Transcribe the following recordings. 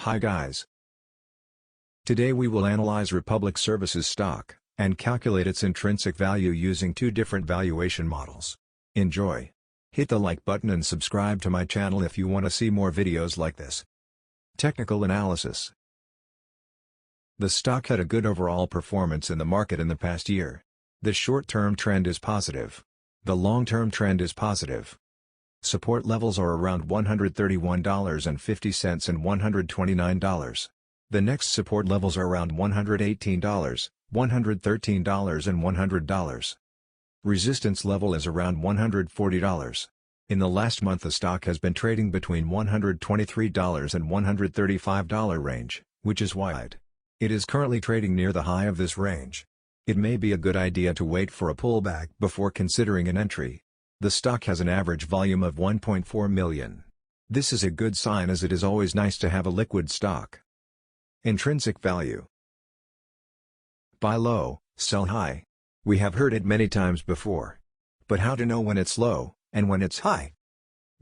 Hi guys. Today we will analyze Republic Services stock, and calculate its intrinsic value using two different valuation models. Enjoy! Hit the like button and subscribe to my channel if you want to see more videos like this. Technical analysis. The stock had a good overall performance in the market in the past year. The short-term trend is positive. The long-term trend is positive. Support levels are around $131.50 and $129. The next support levels are around $118, $113 and $100. Resistance level is around $140. In the last month the stock has been trading between $123 and $135 range, which is wide. It is currently trading near the high of this range. It may be a good idea to wait for a pullback before considering an entry. The stock has an average volume of 1.4 million. This is a good sign as it is always nice to have a liquid stock. Intrinsic value. Buy low, sell high. We have heard it many times before. But how to know when it's low, and when it's high?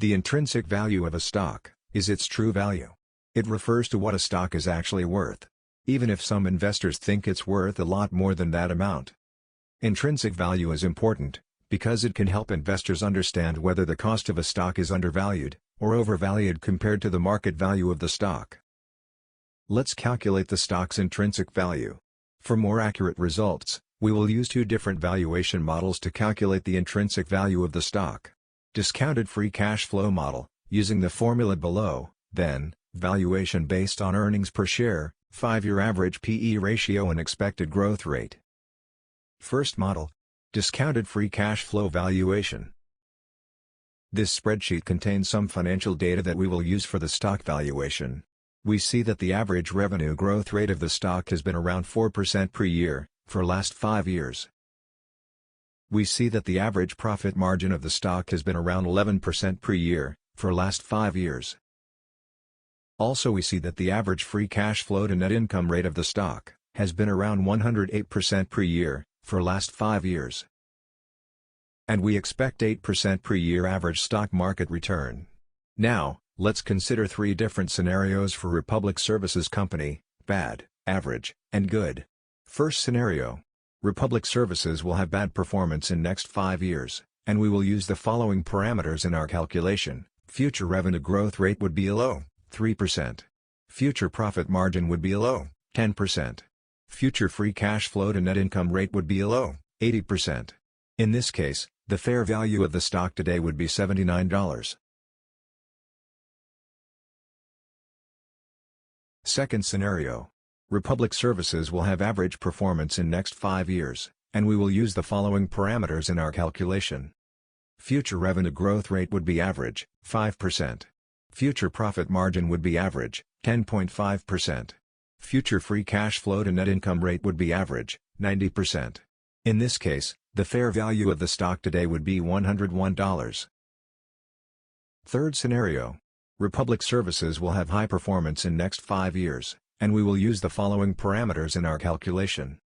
The intrinsic value of a stock is its true value. It refers to what a stock is actually worth, even if some investors think it's worth a lot more than that amount. Intrinsic value is important, because it can help investors understand whether the cost of a stock is undervalued, or overvalued compared to the market value of the stock. Let's calculate the stock's intrinsic value. For more accurate results, we will use two different valuation models to calculate the intrinsic value of the stock. Discounted free cash flow model, using the formula below, then, valuation based on earnings per share, 5-year average P/E ratio and expected growth rate. First model. Discounted free cash flow valuation. This spreadsheet contains some financial data that we will use for the stock valuation. We see that the average revenue growth rate of the stock has been around 4% per year, for last 5 years. We see that the average profit margin of the stock has been around 11% per year, for last 5 years. Also we see that the average free cash flow to net income rate of the stock has been around 108% per year, for last 5 years. And we expect 8% per year average stock market return. Now, let's consider 3 different scenarios for Republic Services Company: bad, average, and good. First scenario. Republic Services will have bad performance in next 5 years, and we will use the following parameters in our calculation. Future revenue growth rate would be low, 3%. Future profit margin would be low, 10%. Future free cash flow to net income rate would be low, 80%. In this case, the fair value of the stock today would be $79. Second scenario. Republic Services will have average performance in next 5 years, and we will use the following parameters in our calculation. Future revenue growth rate would be average, 5%. Future profit margin would be average, 10.5%. Future free cash flow to net income rate would be average, 90%. In this case, the fair value of the stock today would be $101. Third scenario. Republic Services will have high performance in next 5 years, and we will use the following parameters in our calculation.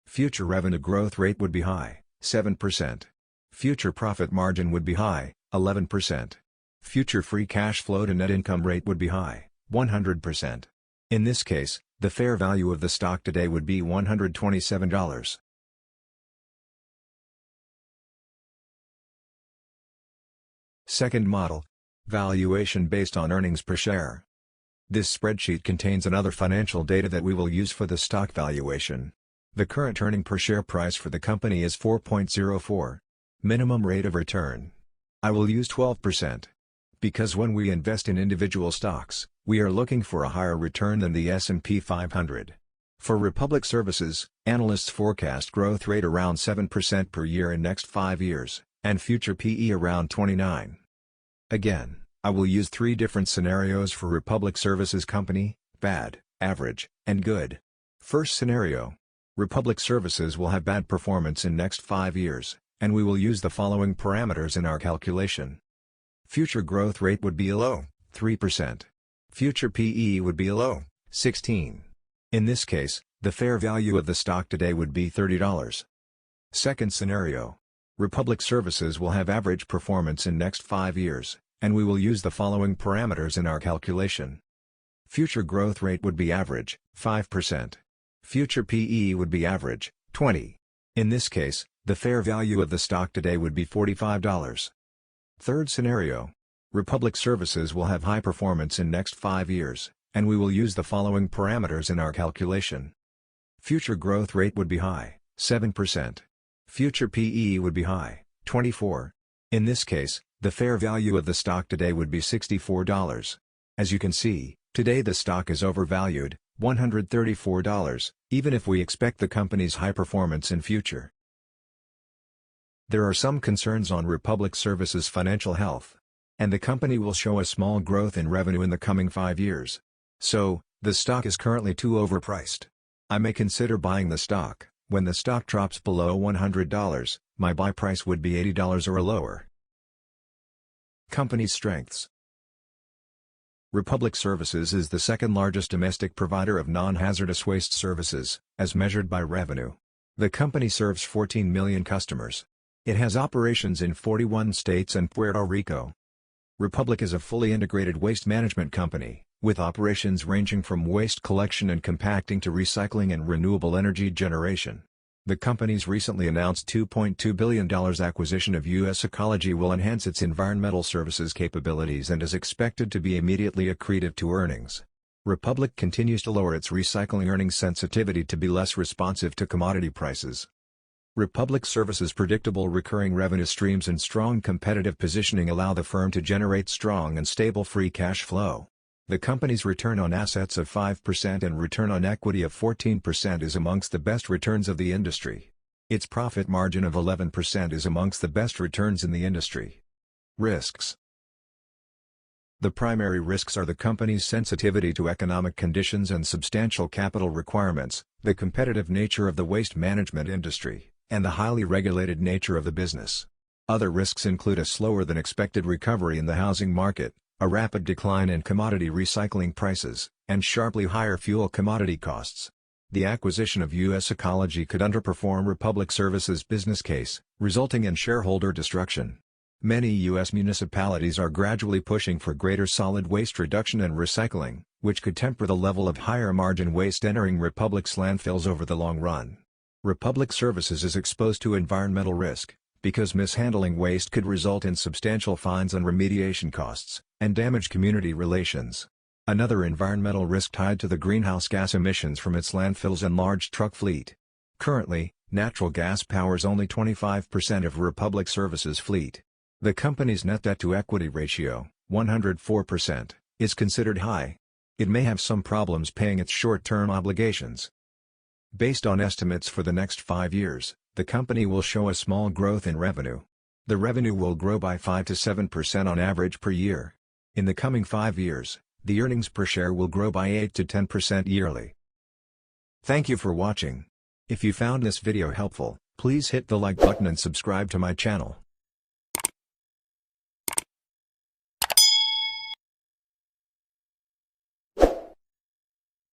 Future revenue growth rate would be high, 7%. Future profit margin would be high, 11%. Future free cash flow to net income rate would be high, 100%. In this case, the fair value of the stock today would be $127. Second model. Valuation based on earnings per share. This spreadsheet contains another financial data that we will use for the stock valuation. The current earning per share price for the company is 4.04. Minimum rate of return. I will use 12%. Because when we invest in individual stocks, we are looking for a higher return than the S&P 500. For Republic Services, analysts forecast growth rate around 7% per year in next 5 years, and future P/E around 29. Again, I will use 3 different scenarios for Republic Services Company: bad, average, and good. First scenario. Republic Services will have bad performance in next 5 years, and we will use the following parameters in our calculation. Future growth rate would be low, 3%. Future P/E would be low, 16. In this case, the fair value of the stock today would be $30. Second scenario. Republic Services will have average performance in next 5 years, and we will use the following parameters in our calculation. Future growth rate would be average, 5%. Future PE would be average, 20. In this case, the fair value of the stock today would be $45. Third scenario. Republic Services will have high performance in next 5 years, and we will use the following parameters in our calculation. Future growth rate would be high, 7%. Future PE would be high, 24. In this case, the fair value of the stock today would be $64. As you can see, today the stock is overvalued, $134, even if we expect the company's high performance in future. There are some concerns on Republic Services' financial health, and the company will show a small growth in revenue in the coming 5 years. So, the stock is currently too overpriced. I may consider buying the stock. When the stock drops below $100, my buy price would be $80 or lower. Company's strengths. Republic Services is the second largest domestic provider of non-hazardous waste services, as measured by revenue. The company serves 14 million customers. It has operations in 41 states and Puerto Rico. Republic is a fully integrated waste management company, with operations ranging from waste collection and compacting to recycling and renewable energy generation. The company's recently announced $2.2 billion acquisition of US Ecology will enhance its environmental services capabilities and is expected to be immediately accretive to earnings. Republic continues to lower its recycling earnings sensitivity to be less responsive to commodity prices. Republic Services' predictable recurring revenue streams and strong competitive positioning allow the firm to generate strong and stable free cash flow. The company's return on assets of 5% and return on equity of 14% is amongst the best returns of the industry. Its profit margin of 11% is amongst the best returns in the industry. Risks. The primary risks are the company's sensitivity to economic conditions and substantial capital requirements, the competitive nature of the waste management industry, and the highly regulated nature of the business. Other risks include a slower than expected recovery in the housing market, a rapid decline in commodity recycling prices, and sharply higher fuel commodity costs. The acquisition of US Ecology could underperform Republic Services' business case, resulting in shareholder destruction. Many U.S. municipalities are gradually pushing for greater solid waste reduction and recycling, which could temper the level of higher margin waste entering Republic's landfills over the long run. Republic Services is exposed to environmental risk, because mishandling waste could result in substantial fines and remediation costs, and damage community relations. Another environmental risk tied to the greenhouse gas emissions from its landfills and large truck fleet. Currently, natural gas powers only 25% of Republic Services' fleet. The company's net debt-to-equity ratio, 104%, is considered high. It may have some problems paying its short-term obligations. Based on estimates for the next 5 years, the company will show a small growth in revenue. The revenue will grow by 5 to 7% on average per year. In the coming 5 years, the earnings per share will grow by 8 to 10% yearly. Thank you for watching. If you found this video helpful, please hit the like button and subscribe to my channel.